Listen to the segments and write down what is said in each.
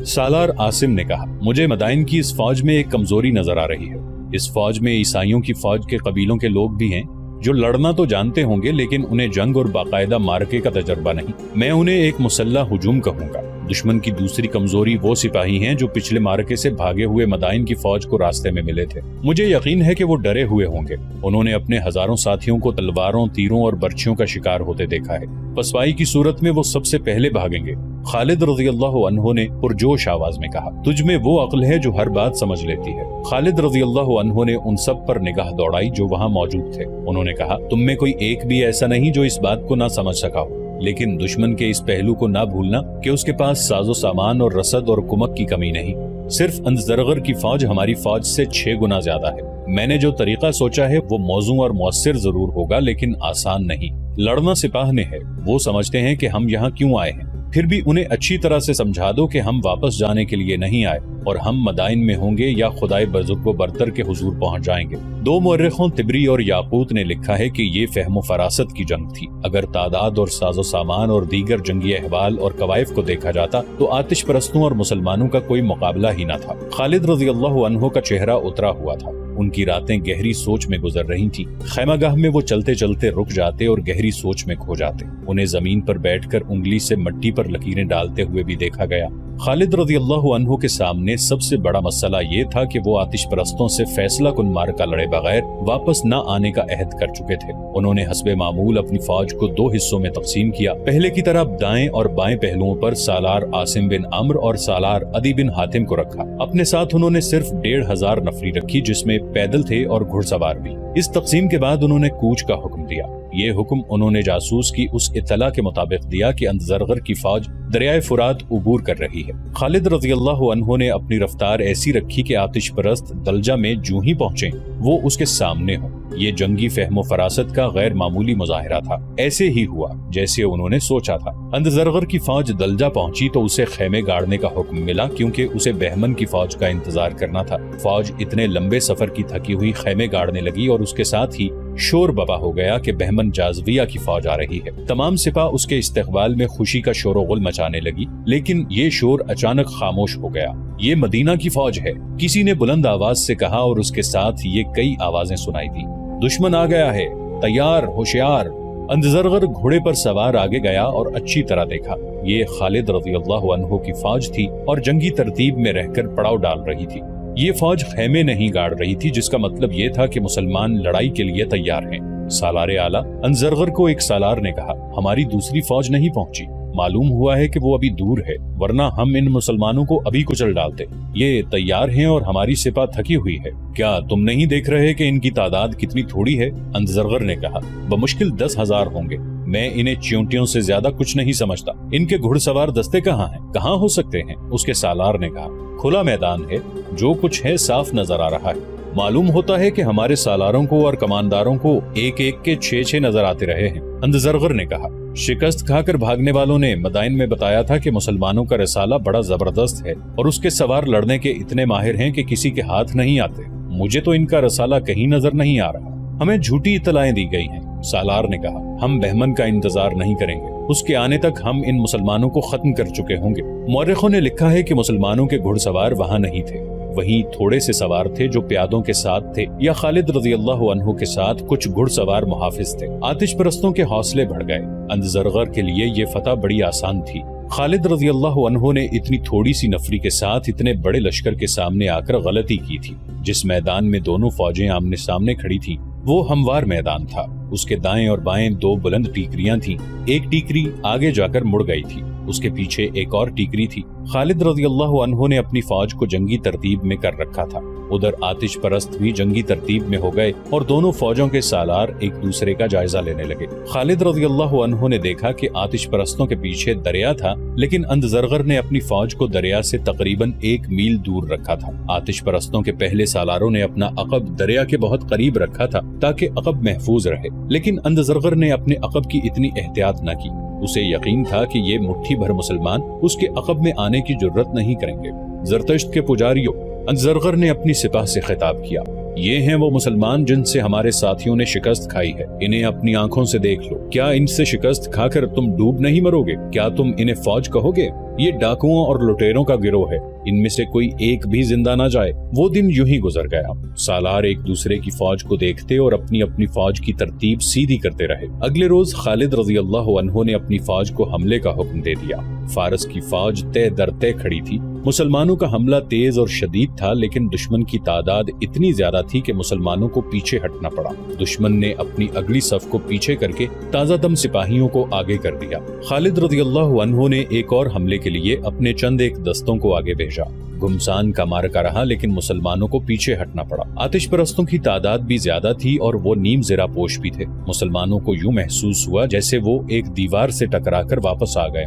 سالار عاصم نے کہا، مجھے مدائن کی اس فوج میں ایک کمزوری نظر آ رہی ہے۔ اس فوج میں عیسائیوں کی فوج کے قبیلوں کے لوگ بھی ہیں جو لڑنا تو جانتے ہوں گے لیکن انہیں جنگ اور باقاعدہ مارکے کا تجربہ نہیں۔ میں انہیں ایک مسلح ہجوم کہوں گا۔ دشمن کی دوسری کمزوری وہ سپاہی ہیں جو پچھلے مارکے سے بھاگے ہوئے مدائن کی فوج کو راستے میں ملے تھے۔ مجھے یقین ہے کہ وہ ڈرے ہوئے ہوں گے۔ انہوں نے اپنے ہزاروں ساتھیوں کو تلواروں، تیروں اور برچھیوں کا شکار ہوتے دیکھا ہے۔ پسپائی کی صورت میں وہ سب سے پہلے بھاگیں گے۔ خالد رضی اللہ عنہ نے پرجوش آواز میں کہا، تجھ میں وہ عقل ہے جو ہر بات سمجھ لیتی ہے۔ خالد رضی اللہ عنہ نے ان سب پر نگاہ دوڑائی جو وہاں موجود تھے۔ انہوں نے کہا، تم میں کوئی ایک بھی ایسا نہیں جو اس بات کو نہ سمجھ سکا ہو، لیکن دشمن کے اس پہلو کو نہ بھولنا کہ اس کے پاس ساز و سامان اور رسد اور کمک کی کمی نہیں۔ صرف انزرغر کی فوج ہماری فوج سے 6 گنا زیادہ ہے۔ میں نے جو طریقہ سوچا ہے وہ موزوں اور مؤثر ضرور ہوگا لیکن آسان نہیں۔ لڑنا سپاہ نے ہے، وہ سمجھتے ہیں کہ ہم یہاں کیوں آئے ہیں، پھر بھی انہیں اچھی طرح سے سمجھا دو کہ ہم واپس جانے کے لیے نہیں آئے اور ہم مدائن میں ہوں گے یا خدائے بزرگ و برتر کے حضور پہنچ جائیں گے۔ 2 مورخوں طبری اور یاقوت نے لکھا ہے کہ یہ فہم و فراست کی جنگ تھی۔ اگر تعداد اور ساز و سامان اور دیگر جنگی احوال اور کوائف کو دیکھا جاتا تو آتش پرستوں اور مسلمانوں کا کوئی مقابلہ ہی نہ تھا۔ خالد رضی اللہ عنہ کا چہرہ اترا ہوا تھا۔ ان کی راتیں گہری سوچ میں گزر رہی تھی۔ خیمہ گاہ میں وہ چلتے چلتے رک جاتے اور گہری سوچ میں کھو جاتے۔ انہیں زمین پر بیٹھ کر انگلی سے مٹی پر لکیریں ڈالتے ہوئے بھی دیکھا گیا۔ خالد رضی اللہ عنہ کے سامنے سب سے بڑا مسئلہ یہ تھا کہ وہ آتش پرستوں سے فیصلہ کن مارکا لڑے بغیر واپس نہ آنے کا عہد کر چکے تھے۔ انہوں نے حسب معمول اپنی فوج کو 2 حصوں میں تقسیم کیا۔ پہلے کی طرف دائیں اور بائیں پہلوؤں پر سالار عاصم بن عمرو اور سالار عدی بن حاتم کو رکھا۔ اپنے ساتھ انہوں نے صرف 1500 نفری رکھی جس میں پیدل تھے اور گھڑ سوار بھی۔ اس تقسیم کے بعد انہوں نے کوچ کا حکم دیا۔ یہ حکم انہوں نے جاسوس کی اس اطلاع کے مطابق دیا کہ انزرغر کی فوج دریائے فرات عبور کر رہی ہے۔ خالد رضی اللہ عنہ نے اپنی رفتار ایسی رکھی کہ آتش پرست دلجہ میں جوں ہی پہنچے وہ اس کے سامنے ہوں۔ یہ جنگی فہم و فراست کا غیر معمولی مظاہرہ تھا۔ ایسے ہی ہوا جیسے انہوں نے سوچا تھا۔ انزرغر کی فوج دلجہ پہنچی تو اسے خیمے گاڑنے کا حکم ملا کیونکہ اسے بہمن کی فوج کا انتظار کرنا تھا۔ فوج اتنے لمبے سفر کی تھکی ہوئی خیمے گاڑنے لگی اور اس کے ساتھ ہی شور بپا ہو گیا کہ بہمن جازویہ کی فوج آ رہی ہے۔ تمام سپاہ اس کے استقبال میں خوشی کا شور و غل مچانے لگی، لیکن یہ شور اچانک خاموش ہو گیا۔ یہ مدینہ کی فوج ہے، کسی نے بلند آواز سے کہا اور اس کے ساتھ یہ کئی آوازیں سنائی دی۔ دشمن آ گیا ہے، تیار، ہوشیار۔ انزرغر گھوڑے پر سوار آگے گیا اور اچھی طرح دیکھا۔ یہ خالد رضی اللہ عنہ کی فوج تھی اور جنگی ترتیب میں رہ کر پڑاؤ ڈال رہی تھی۔ یہ فوج خیمے نہیں گاڑ رہی تھی، جس کا مطلب یہ تھا کہ مسلمان لڑائی کے لیے تیار ہیں۔ سالار اعلیٰ انزرغر کو ایک سالار نے کہا، ہماری دوسری فوج نہیں پہنچی، معلوم ہوا ہے کہ وہ ابھی دور ہے، ورنہ ہم ان مسلمانوں کو ابھی کچل ڈالتے۔ یہ تیار ہیں اور ہماری سپاہ تھکی ہوئی ہے۔ کیا تم نہیں دیکھ رہے کہ ان کی تعداد کتنی تھوڑی ہے؟ انزرغر نے کہا، بمشکل 10,000 ہوں گے۔ میں انہیں چیونٹیوں سے زیادہ کچھ نہیں سمجھتا۔ ان کے گھڑ سوار دستے کہاں ہیں؟ کہاں ہو سکتے ہیں؟ اس کے سالار نے کہا، کھلا میدان ہے، جو کچھ ہے صاف نظر آ رہا ہے۔ معلوم ہوتا ہے کہ ہمارے سالاروں کو اور کمانداروں کو ایک ایک کے 6 نظر آتے رہے ہیں۔ انزرغر نے کہا، شکست کھا کر بھاگنے والوں نے مدائن میں بتایا تھا کہ مسلمانوں کا رسالہ بڑا زبردست ہے اور اس کے سوار لڑنے کے اتنے ماہر ہیں کہ کسی کے ہاتھ نہیں آتے۔ مجھے تو ان کا رسالہ کہیں نظر نہیں آ رہا۔ ہمیں جھوٹی اطلاعیں دی گئی ہیں۔ سالار نے کہا، ہم بہمن کا انتظار نہیں کریں گے، اس کے آنے تک ہم ان مسلمانوں کو ختم کر چکے ہوں گے۔ مورخوں نے لکھا ہے کہ مسلمانوں کے گھڑ سوار وہاں نہیں تھے، وہیں تھوڑے سے سوار تھے جو پیادوں کے ساتھ تھے یا خالد رضی اللہ عنہ کے ساتھ کچھ گھڑ سوار محافظ تھے۔ آتش پرستوں کے حوصلے بڑھ گئے۔ انزرغر کے لیے یہ فتح بڑی آسان تھی۔ خالد رضی اللہ عنہ نے اتنی تھوڑی سی نفری کے ساتھ اتنے بڑے لشکر کے سامنے آ کر غلطی کی تھی۔ جس میدان میں دونوں فوجیں آمنے سامنے کھڑی تھیں وہ ہموار میدان تھا۔ اس کے دائیں اور بائیں 2 بلند ٹیکریاں تھیں۔ ایک ٹیکری آگے جا کر مڑ گئی تھی، اس کے پیچھے ایک اور ٹیکری تھی۔ خالد رضی اللہ عنہ نے اپنی فوج کو جنگی ترتیب میں کر رکھا تھا۔ ادھر آتش پرست بھی جنگی ترتیب میں ہو گئے اور دونوں فوجوں کے سالار ایک دوسرے کا جائزہ لینے لگے۔ خالد رضی اللہ عنہ نے دیکھا کہ آتش پرستوں کے پیچھے دریا تھا، لیکن انزرغر نے اپنی فوج کو دریا سے تقریباً 1 میل دور رکھا تھا۔ آتش پرستوں کے پہلے سالاروں نے اپنا عقب دریا کے بہت قریب رکھا تھا تاکہ عقب محفوظ رہے، لیکن انزرغر نے اپنے عقب کی اتنی احتیاط نہ کی۔ اسے یقین تھا کہ یہ مٹھی بھر مسلمان اس کے عقب میں آنے کی جرت نہیں کریں گے۔ زرتشت کے پجاریوں، انزرغر نے اپنی سپاہ سے خطاب کیا، یہ ہیں وہ مسلمان جن سے ہمارے ساتھیوں نے شکست کھائی ہے، انہیں اپنی آنکھوں سے دیکھ لو۔ کیا ان سے شکست کھا کر تم ڈوب نہیں مرو گے؟ کیا تم انہیں فوج کہو گے؟ یہ ڈاکوؤں اور لٹیروں کا گروہ ہے، ان میں سے کوئی ایک بھی زندہ نہ جائے۔ وہ دن یوں ہی گزر گیا۔ سالار ایک دوسرے کی فوج کو دیکھتے اور اپنی اپنی فوج کی ترتیب سیدھی کرتے رہے۔ اگلے روز خالد رضی اللہ عنہ نے اپنی فوج کو حملے کا حکم دے دیا۔ فارس کی فوج تے در تے کھڑی تھی۔ مسلمانوں کا حملہ تیز اور شدید تھا، لیکن دشمن کی تعداد اتنی زیادہ تھی کہ مسلمانوں کو پیچھے ہٹنا پڑا۔ دشمن نے اپنی اگلی صف کو پیچھے کر کے تازہ دم سپاہیوں کو آگے کر دیا۔ خالد رضی اللہ عنہ نے ایک اور حملے کے لیے اپنے چند ایک دستوں کو آگے بھیجا۔ گھمسان کا مارکا رہا، لیکن مسلمانوں کو پیچھے ہٹنا پڑا۔ آتش پرستوں کی تعداد بھی زیادہ تھی اور وہ نیم زرہ پوش بھی تھے۔ مسلمانوں کو یوں محسوس ہوا جیسے وہ ایک دیوار سے ٹکرا کر واپس آ گئے۔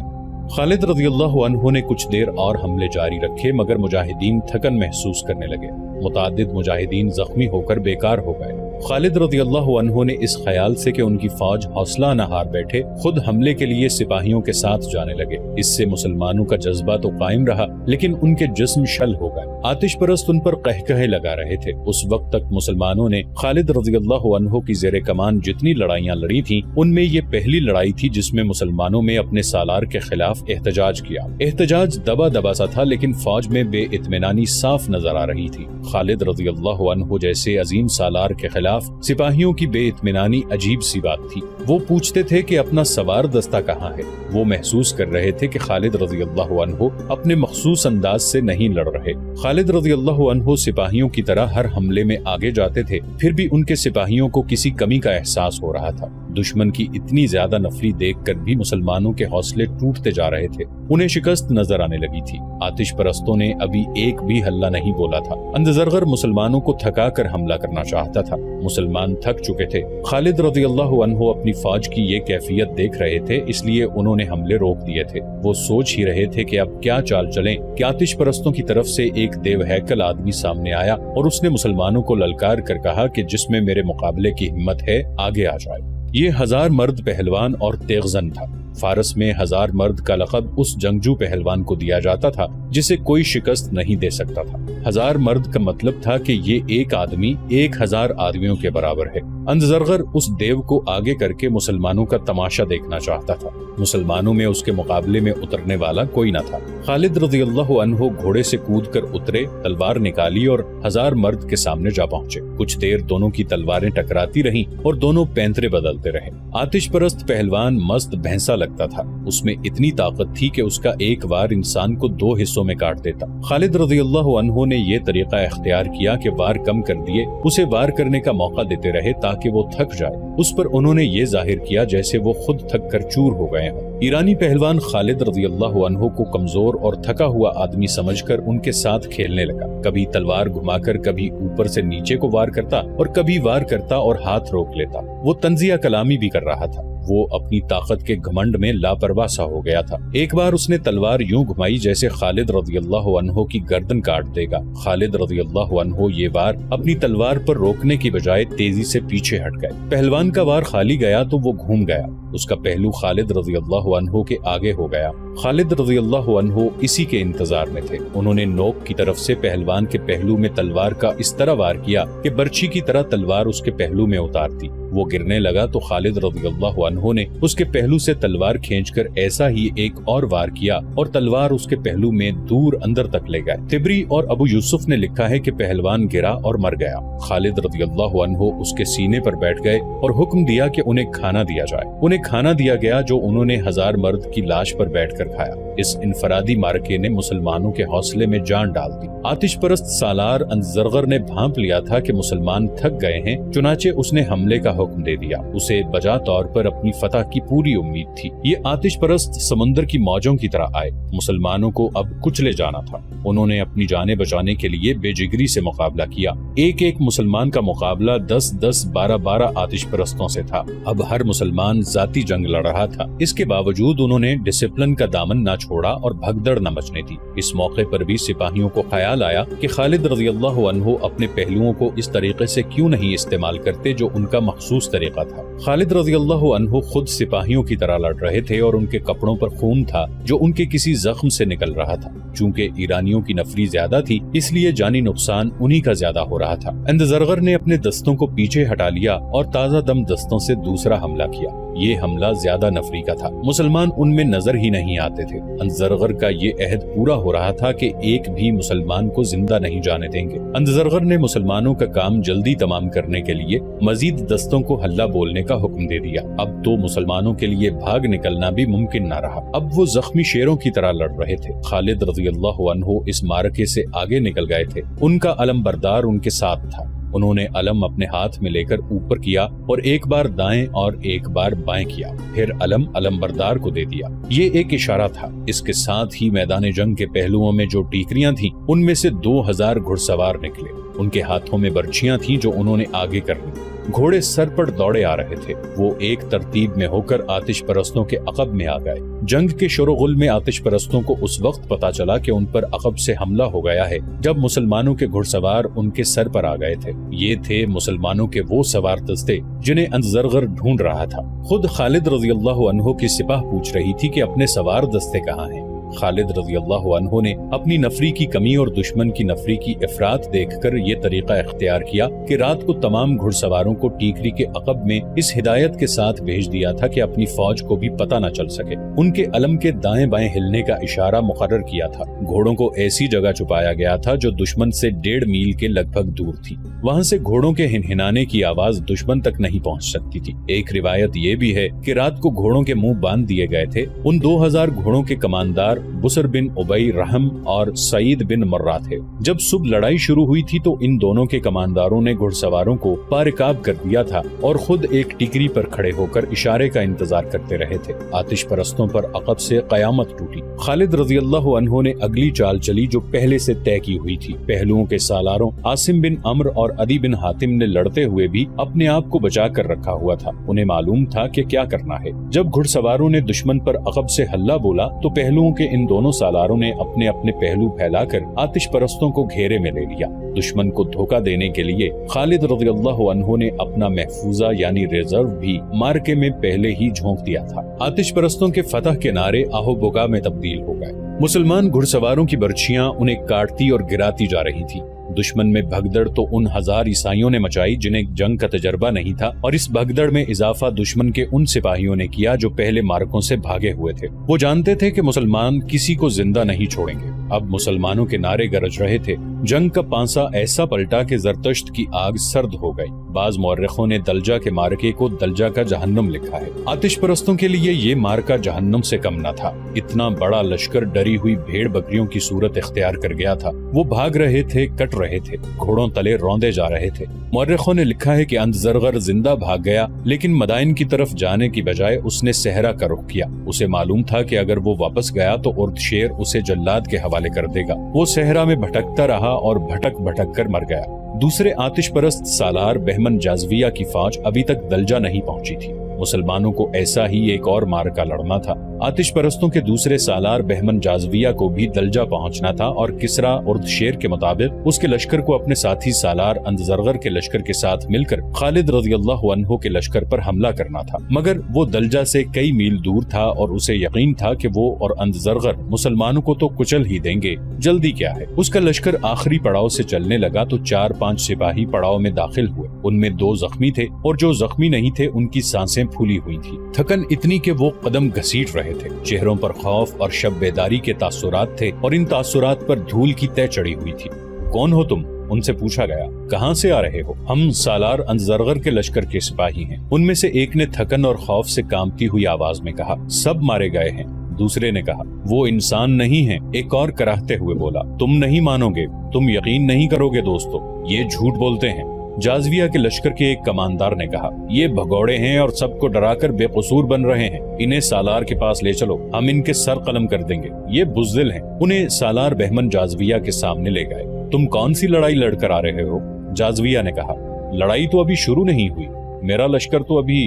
خالد رضی اللہ عنہ نے کچھ دیر اور حملے جاری رکھے، مگر مجاہدین تھکن محسوس کرنے لگے۔ متعدد مجاہدین زخمی ہو کر بیکار ہو گئے۔ خالد رضی اللہ عنہ نے اس خیال سے کہ ان کی فوج حوصلہ نہ ہار بیٹھے، خود حملے کے لیے سپاہیوں کے ساتھ جانے لگے۔ اس سے مسلمانوں کا جذبہ تو قائم رہا، لیکن ان کے جسم شل ہو گئے۔ آتش پرست ان پر قہقہے لگا رہے تھے۔ اس وقت تک مسلمانوں نے خالد رضی اللہ عنہ کی زیر کمان جتنی لڑائیاں لڑی تھیں، ان میں یہ پہلی لڑائی تھی جس میں مسلمانوں میں اپنے سالار کے خلاف احتجاج کیا۔ احتجاج دبا دبا سا تھا، لیکن فوج میں بے اطمینانی صاف نظر آ رہی تھی۔ خالد رضی اللہ عنہ جیسے عظیم سالار کے خلاف سپاہیوں کی بے اطمینانی عجیب سی بات تھی۔ وہ پوچھتے تھے کہ اپنا سوار دستہ کہاں ہے۔ وہ محسوس کر رہے تھے کہ خالد رضی اللہ عنہ اپنے مخصوص انداز سے نہیں لڑ رہے۔ خالد رضی اللہ عنہ سپاہیوں کی طرح ہر حملے میں آگے جاتے تھے، پھر بھی ان کے سپاہیوں کو کسی کمی کا احساس ہو رہا تھا۔ دشمن کی اتنی زیادہ نفری دیکھ کر بھی مسلمانوں کے حوصلے ٹوٹتے جا رہے تھے۔ انہیں شکست نظر آنے لگی تھی۔ آتش پرستوں نے ابھی ایک بھی ہلہ نہیں بولا تھا۔ اندزرغر مسلمانوں کو تھکا کر حملہ کرنا چاہتا تھا۔ مسلمان تھک چکے تھے۔ خالد رضی اللہ عنہ اپنی فوج کی یہ کیفیت دیکھ رہے تھے، اس لیے انہوں نے حملے روک دیے تھے۔ وہ سوچ ہی رہے تھے کہ اب کیا چال چلیں کہ آتش پرستوں کی طرف سے ایک دیو ہیکل آدمی سامنے آیا اور اس نے مسلمانوں کو للکار کر کہا کہ جس میں میرے مقابلے کی ہمت ہے آگے آ جائے۔ یہ 1000 مرد پہلوان اور تیغزن تھا۔ فارس میں 1000 مرد کا لقب اس جنگجو پہلوان کو دیا جاتا تھا جسے کوئی شکست نہیں دے سکتا تھا۔ 1000 مرد کا مطلب تھا کہ یہ ایک آدمی 1000 آدمیوں کے برابر ہے۔ اندزرغر اس دیو کو آگے کر کے مسلمانوں کا تماشا دیکھنا چاہتا تھا۔ مسلمانوں میں اس کے مقابلے میں اترنے والا کوئی نہ تھا۔ خالد رضی اللہ عنہ گھوڑے سے کود کر اترے، تلوار نکالی اور 1000 مرد کے سامنے جا پہنچے۔ کچھ دیر دونوں کی تلواریں ٹکراتی رہیں اور دونوں پینترے بدلتے رہے۔ آتش پرست پہلوان مست بھینسا لگتا تھا۔ اس میں اتنی طاقت تھی کہ اس کا ایک وار انسان کو 2 حصوں میں کاٹ دیتا۔ خالد رضی اللہ عنہ نے یہ طریقہ اختیار کیا کہ وار کم کر دیے، اسے وار کرنے کا موقع دیتے رہے تاکہ وہ تھک جائے۔ اس پر انہوں نے یہ ظاہر کیا جیسے وہ خود تھک کر چور ہو گئے ہوں۔ ایرانی پہلوان خالد رضی اللہ عنہ کو کمزور اور تھکا ہوا آدمی سمجھ کر ان کے ساتھ کھیلنے لگا۔ کبھی تلوار گھما کر کبھی اوپر سے نیچے کو وار کرتا اور کبھی وار کرتا اور ہاتھ روک لیتا۔ وہ طنزیہ کلامی بھی کر رہا تھا۔ وہ اپنی طاقت کے گھمنڈ میں لاپرواہ سا ہو گیا تھا۔ ایک بار اس نے تلوار یوں گھمائی جیسے خالد رضی اللہ عنہ کی گردن کاٹ دے گا۔ خالد رضی اللہ عنہ یہ وار اپنی تلوار پر روکنے کی بجائے تیزی سے پیچھے ہٹ گئے۔ پہلوان کا وار خالی گیا تو وہ گھوم گیا۔ اس کا پہلو خالد رضی اللہ عنہ کے آگے ہو گیا۔ خالد رضی اللہ عنہ اسی کے انتظار میں تھے۔ انہوں نے نوک کی طرف سے پہلوان کے پہلو میں تلوار کا اس طرح وار کیا کہ برچھی کی طرح تلوار اس کے پہلو میں اتارتی۔ وہ گرنے لگا تو خالد رضی اللہ عنہ نے اس کے پہلو سے تلوار کھینچ کر ایسا ہی ایک اور وار کیا اور تلوار اس کے پہلو میں دور اندر تک لے گئے۔ طبری اور ابو یوسف نے لکھا ہے کہ پہلوان گرا اور مر گیا۔ خالد رضی اللہ عنہ اس کے سینے پر بیٹھ گئے اور حکم دیا کہ انہیں کھانا دیا جائے۔ انہیں کھانا دیا گیا جو انہوں نے 1000 مرد کی لاش پر بیٹھ کر کھایا۔ اس انفرادی مارکے نے مسلمانوں کے حوصلے میں جان ڈال دی۔ آتش پرست سالار انزرغر نے بھانپ لیا تھا کہ مسلمان تھک گئے ہیں، چنانچہ اس نے حملے کا حکم دے دیا۔ اسے بجا طور پر اپنی فتح کی پوری امید تھی۔ یہ آتش پرست سمندر کی موجوں کی طرح آئے۔ مسلمانوں کو اب کچلے جانا تھا۔ انہوں نے اپنی جانیں بچانے کے لیے بے جگری سے مقابلہ کیا۔ ایک ایک مسلمان کا مقابلہ 10-10 12-12 آتش پرستوں سے تھا۔ اب ہر مسلمان ذاتی جنگ لڑ رہا تھا۔ اس کے باوجود انہوں نے ڈسپلن کا دامن نہ چھوڑا اور بھگدڑ نہ مچنے دی۔ اس موقع پر بھی سپاہیوں کو خیال آیا کہ خالد رضی اللہ عنہ اپنے پہلوؤں کو اس طریقے سے کیوں نہیں استعمال کرتے جو ان کا مخصوص طریقہ تھا۔ خالد رضی اللہ عنہ خود سپاہیوں کی طرح لڑ رہے تھے اور ان کے کپڑوں پر خون تھا جو ان کے کسی زخم سے نکل رہا تھا۔ چونکہ ایرانیوں کی نفری زیادہ تھی اس لیے جانی نقصان انہی کا زیادہ ہو رہا تھا۔ اندزرغر نے اپنے دستوں کو پیچھے ہٹا لیا اور تازہ دم دستوں سے دوسرا حملہ کیا۔ یہ حملہ زیادہ نفری کا تھا، مسلمان ان میں نظر ہی نہیں آتے تھے۔ انزرغر کا یہ عہد پورا ہو رہا تھا کہ ایک بھی مسلمان کو زندہ نہیں جانے دیں گے۔ انزرغر نے مسلمانوں کا کام جلدی تمام کرنے کے لیے مزید دستوں کو حلہ بولنے کا حکم دے دیا۔ اب تو مسلمانوں کے لیے بھاگ نکلنا بھی ممکن نہ رہا، اب وہ زخمی شیروں کی طرح لڑ رہے تھے۔ خالد رضی اللہ عنہ اس معرکے سے آگے نکل گئے تھے، ان کا علم بردار ان کے ساتھ تھا۔ انہوں نے علم اپنے ہاتھ میں لے کر اوپر کیا اور ایک بار دائیں اور ایک بار بائیں کیا، پھر علم بردار کو دے دیا۔ یہ ایک اشارہ تھا۔ اس کے ساتھ ہی میدان جنگ کے پہلوؤں میں جو ٹیکریاں تھیں ان میں سے 2000 گھڑ سوار نکلے۔ ان کے ہاتھوں میں برچیاں تھیں جو انہوں نے آگے کر لی۔ گھوڑے سر پر دوڑے آ رہے تھے۔ وہ ایک ترتیب میں ہو کر آتش پرستوں کے عقب میں آ گئے۔ جنگ کے شور و غل میں آتش پرستوں کو اس وقت پتا چلا کہ ان پر عقب سے حملہ ہو گیا ہے جب مسلمانوں کے گھڑ سوار ان کے سر پر آ گئے تھے۔ یہ تھے مسلمانوں کے وہ سوار دستے جنہیں انزرغر ڈھونڈ رہا تھا۔ خود خالد رضی اللہ عنہ کی سپاہ پوچھ رہی تھی کہ اپنے سوار دستے کہاں ہیں۔ خالد رضی اللہ عنہ نے اپنی نفری کی کمی اور دشمن کی نفری کی افراط دیکھ کر یہ طریقہ اختیار کیا کہ رات کو تمام گھڑ سواروں کو ٹیکری کے عقب میں اس ہدایت کے ساتھ بھیج دیا تھا کہ اپنی فوج کو بھی پتہ نہ چل سکے۔ ان کے علم کے دائیں بائیں ہلنے کا اشارہ مقرر کیا تھا۔ گھوڑوں کو ایسی جگہ چھپایا گیا تھا جو دشمن سے 1.5 میل کے لگ بھگ دور تھی۔ وہاں سے گھوڑوں کے ہنہنانے کی آواز دشمن تک نہیں پہنچ سکتی تھی۔ ایک روایت یہ بھی ہے کہ رات کو گھوڑوں کے منہ باندھ دیے گئے تھے۔ ان 2000 گھوڑوں کے کماندار بسر بن عبی رحم اور سعید بن مرہ تھے۔ جب صبح لڑائی شروع ہوئی تھی تو ان دونوں کے کمانداروں نے گھڑ سواروں کو پارکاب کر دیا تھا اور خود ایک ٹیکری پر کھڑے ہو کر اشارے کا انتظار کرتے رہے تھے۔ آتش پرستوں پر عقب سے قیامت ٹوٹی۔ خالد رضی اللہ عنہ نے اگلی چال چلی جو پہلے سے طے کی ہوئی تھی۔ پہلوؤں کے سالاروں عاصم بن عمرو اور عدی بن حاتم نے لڑتے ہوئے بھی اپنے آپ کو بچا کر رکھا ہوا تھا۔ انہیں معلوم تھا کہ کیا کرنا ہے۔ جب گھڑ سواروں نے دشمن پر عقب سے حلہ بولا تو پہلوؤں کے ان دونوں سالاروں نے اپنے اپنے پہلو پھیلا کر آتش پرستوں کو گھیرے میں لے لیا۔ دشمن کو دھوکہ دینے کے لیے خالد رضی اللہ عنہ نے اپنا محفوظہ یعنی ریزرو بھی مارکے میں پہلے ہی جھونک دیا تھا۔ آتش پرستوں کے فتح کے نعرے آہو بکا میں تبدیل ہو گئے۔ مسلمان گھڑ سواروں کی برچیاں انہیں کاٹتی اور گراتی جا رہی تھی۔ دشمن میں بھگدڑ تو ان 1000 عیسائیوں نے مچائی جنہیں جنگ کا تجربہ نہیں تھا، اور اس بھگدڑ میں اضافہ دشمن کے ان سپاہیوں نے کیا جو پہلے مارکوں سے بھاگے ہوئے تھے۔ وہ جانتے تھے کہ مسلمان کسی کو زندہ نہیں چھوڑیں گے۔ اب مسلمانوں کے نعرے گرج رہے تھے۔ جنگ کا پانسا ایسا پلٹا کہ زرتشت کی آگ سرد ہو گئی۔ بعض مورخوں نے دلجا کے مارکے کو دلجا کا جہنم لکھا ہے۔ آتش پرستوں کے لیے یہ مارکا جہنم سے کم نہ تھا۔ اتنا بڑا لشکر ڈری ہوئی بھیڑ بکریوں کی صورت اختیار کر گیا تھا۔ وہ بھاگ رہے تھے، کٹ رہے تھے، گھوڑوں تلے روندے جا رہے تھے۔ مورخوں نے لکھا ہے کہ انزرغر زندہ بھاگ گیا، لیکن مدائن کی طرف جانے کی بجائے اس نے صحرا کا رخ کیا۔ اسے معلوم تھا کہ اگر وہ واپس گیا تو اردشیر اسے جلاد کے حوالے کر دے گا۔ وہ صحرا میں بھٹکتا رہا اور بھٹک بھٹک کر مر گیا۔ دوسرے آتش پرست سالار بہمن جازویہ کی فوج ابھی تک دلجا نہیں پہنچی تھی۔ مسلمانوں کو ایسا ہی ایک اور مارکا لڑنا تھا۔ آتش پرستوں کے دوسرے سالار بہمن جازویہ کو بھی دلجا پہنچنا تھا اور کسرا اردشیر کے مطابق اس کے لشکر کو اپنے ساتھی سالار انزرغر کے لشکر کے ساتھ مل کر خالد رضی اللہ عنہ کے لشکر پر حملہ کرنا تھا، مگر وہ دلجا سے کئی میل دور تھا اور اسے یقین تھا کہ وہ اور انزرغر مسلمانوں کو تو کچل ہی دیں گے، جلدی کیا ہے۔ اس کا لشکر آخری پڑاؤ سے چلنے لگا تو 4-5 سپاہی پڑاؤ میں داخل ہوئے۔ ان میں 2 زخمی تھے اور جو زخمی نہیں تھے ان کی سانسیں پھولی ہوئی تھی۔ تھکن اتنی کہ وہ قدم گھسیٹ رہے تھے۔ چہروں پر خوف اور شب بیداری کے تاثرات تھے اور ان تاثرات پر دھول کی تہ چڑھی ہوئی تھی۔ کون ہو تم؟ ان سے پوچھا گیا۔ کہاں سے آ رہے ہو؟ ہم سالار انزرغر کے لشکر کے سپاہی ہیں۔ ان میں سے ایک نے تھکن اور خوف سے کانپتی ہوئی آواز میں کہا۔ سب مارے گئے ہیں۔ دوسرے نے کہا وہ انسان نہیں ہیں۔ ایک اور کراہتے ہوئے بولا تم نہیں مانو گے، تم یقین نہیں کرو گے دوستو، یہ جھوٹ بولتے ہیں۔ جازویہ کے لشکر کے ایک کماندار نے کہا یہ بھگوڑے ہیں اور سب کو ڈرا کر بے قصور بن رہے ہیں، انہیں سالار کے پاس لے چلو، ہم ان کے سر قلم کر دیں گے، یہ بزدل ہیں۔ انہیں سالار بہمن جازویہ کے سامنے لے گئے۔ تم کون سی لڑائی لڑ کر آ رہے ہو؟ جازویہ نے کہا لڑائی تو ابھی شروع نہیں ہوئی، میرا لشکر تو ابھی۔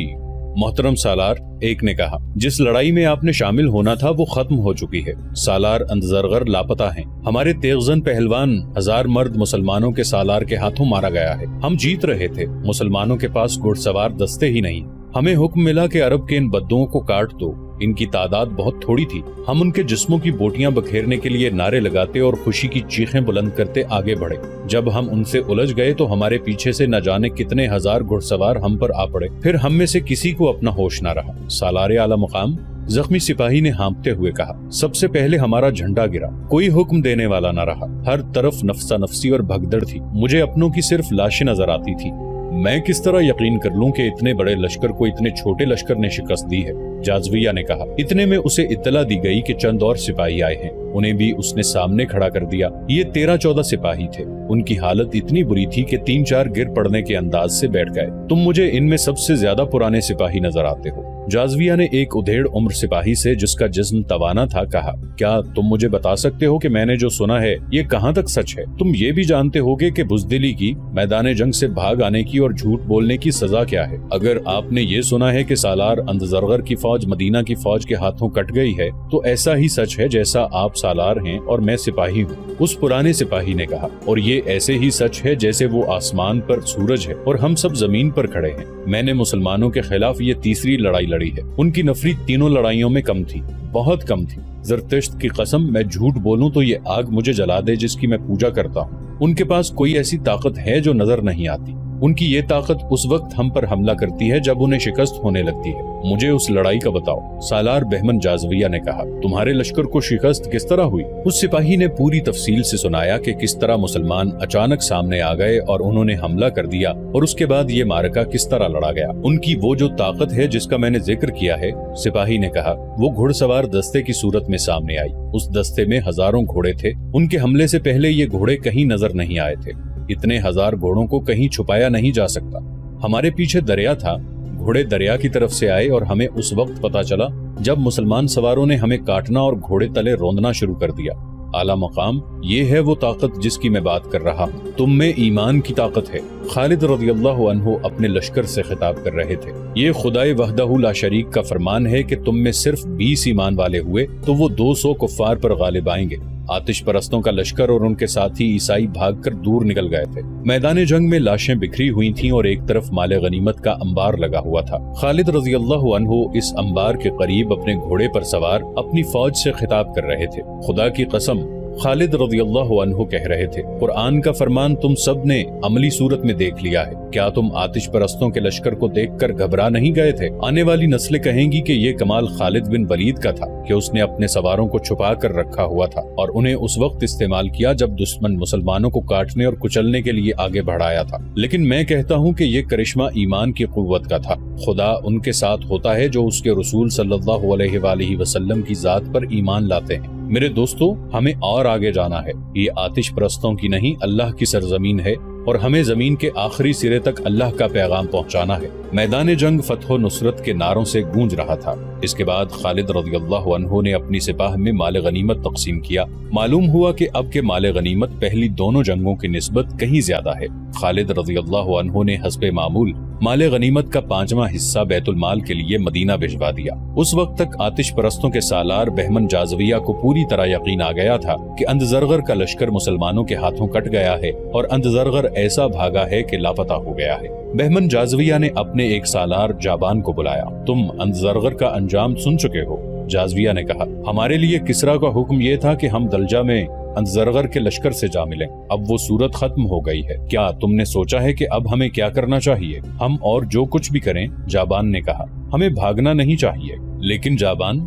محترم سالار، ایک نے کہا جس لڑائی میں آپ نے شامل ہونا تھا وہ ختم ہو چکی ہے۔ سالار انزرغر لاپتہ ہیں۔ ہمارے تیغزن پہلوان 1000 مرد مسلمانوں کے سالار کے ہاتھوں مارا گیا ہے۔ ہم جیت رہے تھے، مسلمانوں کے پاس گھڑ سوار دستے ہی نہیں۔ ہمیں حکم ملا کہ عرب کے ان بدوؤں کو کاٹ دو، ان کی تعداد بہت تھوڑی تھی۔ ہم ان کے جسموں کی بوٹیاں بکھیرنے کے لیے نعرے لگاتے اور خوشی کی چیخیں بلند کرتے آگے بڑھے۔ جب ہم ان سے الجھ گئے تو ہمارے پیچھے سے نہ جانے کتنے ہزار گھڑ سوار ہم پر آ پڑے۔ پھر ہم میں سے کسی کو اپنا ہوش نہ رہا۔ سالار اعلی مقام زخمی سپاہی نے ہانپتے ہوئے کہا، سب سے پہلے ہمارا جھنڈا گرا، کوئی حکم دینے والا نہ رہا، ہر طرف نفسا نفسی اور بھگدڑ تھی، مجھے اپنوں کی صرف لاشیں نظر آتی تھی۔ میں کس طرح یقین کر لوں کہ اتنے بڑے لشکر کو اتنے چھوٹے لشکر نے شکست دی ہے؟ جازویہ نے کہا۔ اتنے میں اسے اطلاع دی گئی کہ چند اور سپاہی آئے ہیں، انہیں بھی اس نے سامنے کھڑا کر دیا۔ یہ 13-14 سپاہی تھے، ان کی حالت اتنی بری تھی کہ 3-4 گر پڑنے کے انداز سے بیٹھ گئے۔ تم مجھے ان میں سب سے زیادہ پرانے سپاہی نظر آتے ہو۔ جازویہ نے ایک ادھیڑ عمر سپاہی سے جس کا جسم توانا تھا کہا، کیا تم مجھے بتا سکتے ہو کہ میں نے جو سنا ہے یہ کہاں تک سچ ہے؟ تم یہ بھی جانتے ہوگے کہ بزدلی کی، میدان جنگ سے بھاگ آنے کی اور جھوٹ بولنے کی سزا کیا ہے؟ اگر آپ نے یہ سنا ہے کہ سالار اندزرغر کی فوج مدینہ کی فوج کے ہاتھوں کٹ گئی ہے تو ایسا ہی سچ ہے جیسا آپ سالار ہیں اور میں سپاہی ہوں، اس پرانے سپاہی نے کہا، اور یہ ایسے ہی سچ ہے جیسے وہ آسمان پر سورج ہے اور ہم سب زمین پر کھڑے ہیں۔ میں نے مسلمانوں کے خلاف یہ تیسری لڑائی لڑی ہے، ان کی نفری تینوں لڑائیوں میں کم تھی، بہت کم تھی۔ زرتشت کی قسم، میں جھوٹ بولوں تو یہ آگ مجھے جلا دے جس کی میں پوجا کرتا ہوں۔ ان کے پاس کوئی ایسی طاقت ہے جو نظر نہیں آتی، ان کی یہ طاقت اس وقت ہم پر حملہ کرتی ہے جب انہیں شکست ہونے لگتی ہے۔ مجھے اس لڑائی کا بتاؤ۔ سالار بہمن جازویہ نے کہا، تمہارے لشکر کو شکست کس طرح ہوئی؟ اس سپاہی نے پوری تفصیل سے سنایا کہ کس طرح مسلمان اچانک سامنے آ گئے اور انہوں نے حملہ کر دیا اور اس کے بعد یہ معرکہ کس طرح لڑا گیا۔ ان کی وہ جو طاقت ہے جس کا میں نے ذکر کیا ہے، سپاہی نے کہا، وہ گھڑ سوار دستے کی صورت میں سامنے آئی۔ اس دستے میں ہزاروں گھوڑے تھے، ان کے حملے سے پہلے یہ گھوڑے کہیں نظر نہیں آئے تھے، اتنے ہزار گھوڑوں کو کہیں چھپایا نہیں جا سکتا۔ ہمارے پیچھے دریا تھا، گھوڑے دریا کی طرف سے آئے اور ہمیں اس وقت پتا چلا جب مسلمان سواروں نے ہمیں کاٹنا اور گھوڑے تلے روندنا شروع کر دیا۔ اعلیٰ مقام، یہ ہے وہ طاقت جس کی میں بات کر رہا ہوں، تم میں ایمان کی طاقت ہے۔ خالد رضی اللہ عنہ اپنے لشکر سے خطاب کر رہے تھے، یہ خدائے وحدہ لا شریک کا فرمان ہے کہ تم میں صرف 20 ایمان والے ہوئے تو وہ 200 کفار پر غالب آئیں گے۔ آتش پرستوں کا لشکر اور ان کے ساتھی عیسائی بھاگ کر دور نکل گئے تھے۔ میدان جنگ میں لاشیں بکھری ہوئی تھیں اور ایک طرف مال غنیمت کا انبار لگا ہوا تھا۔ خالد رضی اللہ عنہ اس انبار کے قریب اپنے گھوڑے پر سوار اپنی فوج سے خطاب کر رہے تھے۔ خدا کی قسم، خالد رضی اللہ عنہ کہہ رہے تھے، قرآن کا فرمان تم سب نے عملی صورت میں دیکھ لیا ہے، کیا تم آتش پرستوں کے لشکر کو دیکھ کر گھبرا نہیں گئے تھے؟ آنے والی نسلیں کہیں گی کہ یہ کمال خالد بن ولید کا تھا کہ اس نے اپنے سواروں کو چھپا کر رکھا ہوا تھا اور انہیں اس وقت استعمال کیا جب دشمن مسلمانوں کو کاٹنے اور کچلنے کے لیے آگے بڑھایا تھا۔ لیکن میں کہتا ہوں کہ یہ کرشمہ ایمان کی قوت کا تھا۔ خدا ان کے ساتھ ہوتا ہے جو اس کے رسول صلی اللہ علیہ وآلہ وسلم کی ذات پر ایمان لاتے ہیں۔ میرے دوستو، ہمیں اور آگے جانا ہے، یہ آتش پرستوں کی نہیں اللہ کی سرزمین ہے اور ہمیں زمین کے آخری سرے تک اللہ کا پیغام پہنچانا ہے۔ میدان جنگ فتح و نصرت کے نعروں سے گونج رہا تھا۔ اس کے بعد خالد رضی اللہ عنہ نے اپنی سپاہ میں مال غنیمت تقسیم کیا۔ معلوم ہوا کہ اب کے مال غنیمت پہلی دونوں جنگوں کی نسبت کہیں زیادہ ہے۔ خالد رضی اللہ عنہ نے حسب معمول مال غنیمت کا 5واں حصہ بیت المال کے لیے مدینہ بھجوا دیا۔ اس وقت تک آتش پرستوں کے سالار بہمن جازویہ کو پوری طرح یقین آ گیا تھا کہ اندزرغر کا لشکر مسلمانوں کے ہاتھوں کٹ گیا ہے اور اندزرغر ایسا بھاگا ہے کہ لاپتہ ہو گیا ہے۔ بہمن جازویہ نے اپنے ایک سالار جابان کو بلایا۔ تم اندزرغر کا انجام سن چکے ہو؟ جازویہ نے کہا، ہمارے لیے کسرا کا حکم یہ تھا کہ ہم دلجہ میں اندزرغر کے لشکر سے جا ملیں۔ اب وہ صورت ختم ہو گئی ہے، کیا تم نے سوچا ہے کہ اب ہمیں کیا کرنا چاہیے؟ ہم اور جو کچھ بھی کریں، جابان نے کہا، ہمیں بھاگنا نہیں چاہیے۔ لیکن جابان،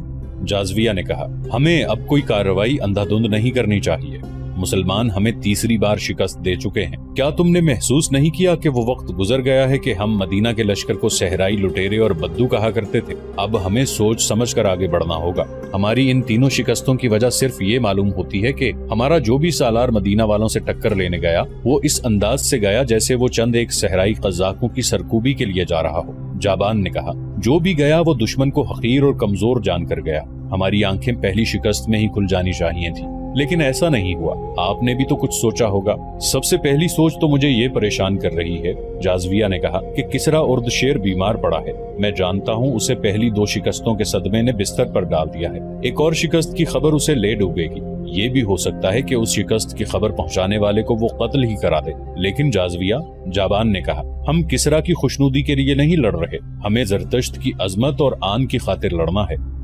جازویہ نے کہا، ہمیں اب کوئی کارروائی اندھا دھند نہیں کرنی چاہیے۔ مسلمان ہمیں تیسری بار شکست دے چکے ہیں۔ کیا تم نے محسوس نہیں کیا کہ وہ وقت گزر گیا ہے کہ ہم مدینہ کے لشکر کو صحرائی لٹیرے اور بدو کہا کرتے تھے؟ اب ہمیں سوچ سمجھ کر آگے بڑھنا ہوگا۔ ہماری ان تینوں شکستوں کی وجہ صرف یہ معلوم ہوتی ہے کہ ہمارا جو بھی سالار مدینہ والوں سے ٹکر لینے گیا وہ اس انداز سے گیا جیسے وہ چند ایک صحرائی قزاقوں کی سرکوبی کے لیے جا رہا ہو۔ جابان نے کہا، جو بھی گیا وہ دشمن کو حقیر اور کمزور جان کر گیا۔ ہماری آنکھیں پہلی شکست میں ہی کھل جانی چاہیے تھی، لیکن ایسا نہیں ہوا۔ آپ نے بھی تو کچھ سوچا ہوگا۔ سب سے پہلی سوچ تو مجھے یہ پریشان کر رہی ہے، جازویہ نے کہا، کہ کسرا اردشیر بیمار پڑا ہے۔ میں جانتا ہوں اسے پہلی 2 شکستوں کے صدمے نے بستر پر ڈال دیا ہے، ایک اور شکست کی خبر اسے لے ڈوبے گی۔ یہ بھی ہو سکتا ہے کہ اس شکست کی خبر پہنچانے والے کو وہ قتل ہی کرا دے۔ لیکن جازویہ، جابان نے کہا، ہم کسرا کی خوشنودی کے لیے نہیں لڑ رہے، ہمیں زرتشت کی عظمت اور آن کی خاطر لڑنا ہے۔